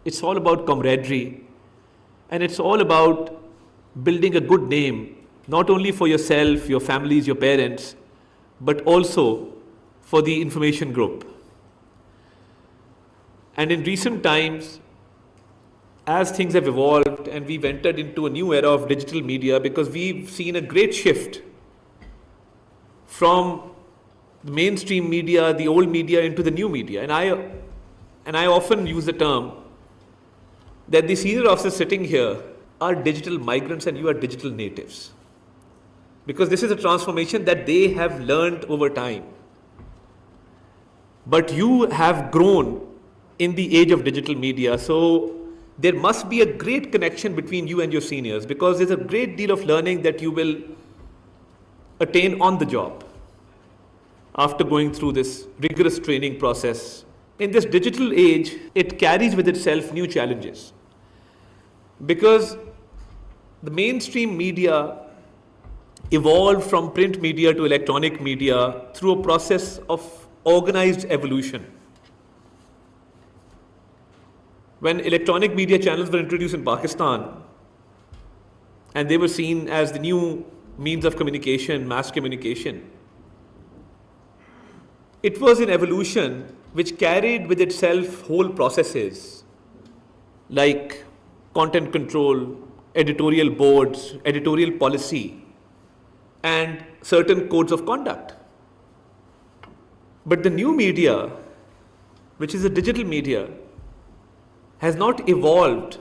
It's all about camaraderie. And it's all about building a good name, not only for yourself, your families, your parents, but also for the information group. And in recent times, as things have evolved and we've entered into a new era of digital media, because we've seen a great shift from the mainstream media, the old media, into the new media. And I often use the term that the senior officers sitting here are digital migrants and you are digital natives. Because this is a transformation that they have learned over time. But you have grown in the age of digital media, so there must be a great connection between you and your seniors, because there's a great deal of learning that you will attain on the job after going through this rigorous training process. In this digital age, it carries with itself new challenges, because the mainstream media evolved from print media to electronic media through a process of organized evolution. When electronic media channels were introduced in Pakistan, and they were seen as the new means of communication, mass communication, it was an evolution which carried with itself whole processes like content control, editorial boards, editorial policy, and certain codes of conduct. But the new media, which is a digital media, has not evolved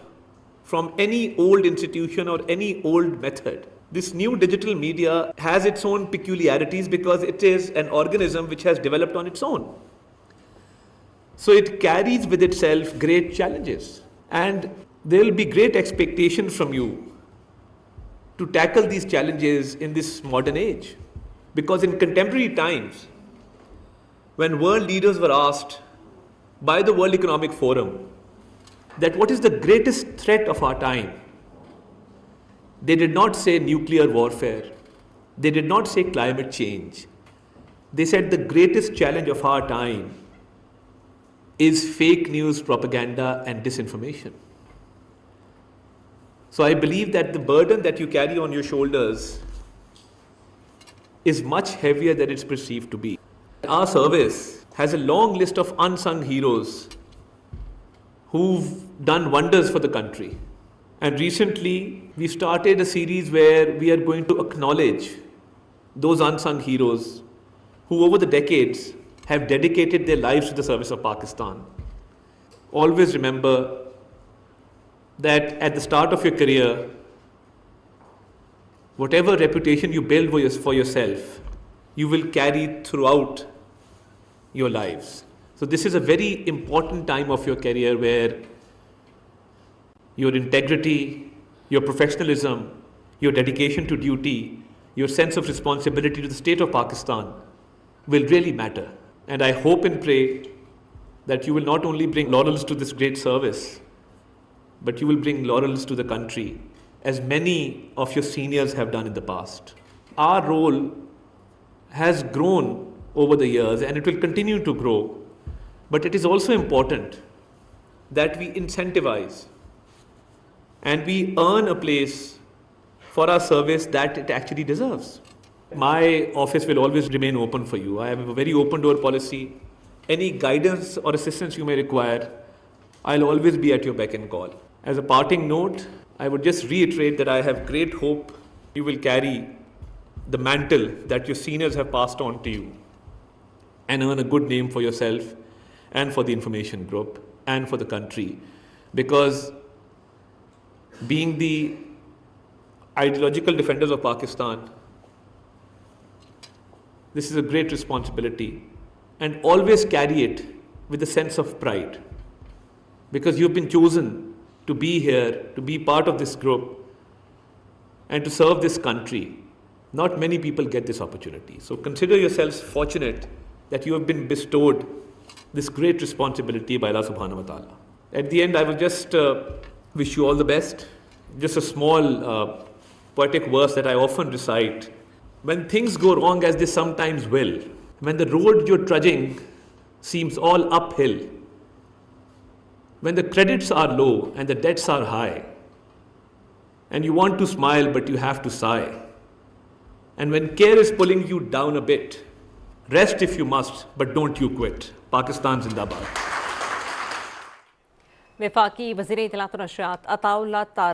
from any old institution or any old method. This new digital media has its own peculiarities because it is an organism which has developed on its own. So it carries with itself great challenges, and there will be great expectations from you to tackle these challenges in this modern age. Because in contemporary times, when world leaders were asked by the World Economic Forum that what is the greatest threat of our time, they did not say nuclear warfare. They did not say climate change. They said the greatest challenge of our time is fake news, propaganda, and disinformation. So I believe that the burden that you carry on your shoulders is much heavier than it's perceived to be. Our service has a long list of unsung heroes who've done wonders for the country. And recently, we started a series where we are going to acknowledge those unsung heroes who over the decades have dedicated their lives to the service of Pakistan. Always remember that at the start of your career, whatever reputation you build for yourself, you will carry throughout your lives. So this is a very important time of your career where your integrity, your professionalism, your dedication to duty, your sense of responsibility to the state of Pakistan will really matter. And I hope and pray that you will not only bring laurels to this great service, but you will bring laurels to the country, as many of your seniors have done in the past. Our role has grown over the years and it will continue to grow, but it is also important that we incentivize and we earn a place for our service that it actually deserves. My office will always remain open for you. I have a very open door policy. Any guidance or assistance you may require, I'll always be at your beck and call. As a parting note, I would just reiterate that I have great hope you will carry the mantle that your seniors have passed on to you and earn a good name for yourself and for the information group and for the country. Because being the ideological defenders of Pakistan, this is a great responsibility, and always carry it with a sense of pride, because you've been chosen to be here, to be part of this group and to serve this country. Not many people get this opportunity. So consider yourselves fortunate that you have been bestowed this great responsibility by Allah subhanahu wa ta'ala. At the end, I will just wish you all the best. Just a small poetic verse that I often recite. When things go wrong, as they sometimes will, when the road you're trudging seems all uphill, when the credits are low and the debts are high, and you want to smile but you have to sigh, and when care is pulling you down a bit, rest if you must, but don't you quit. Pakistan Zindabad. वफाकी वज़ीर इत्तलात और नशरियात अता तारार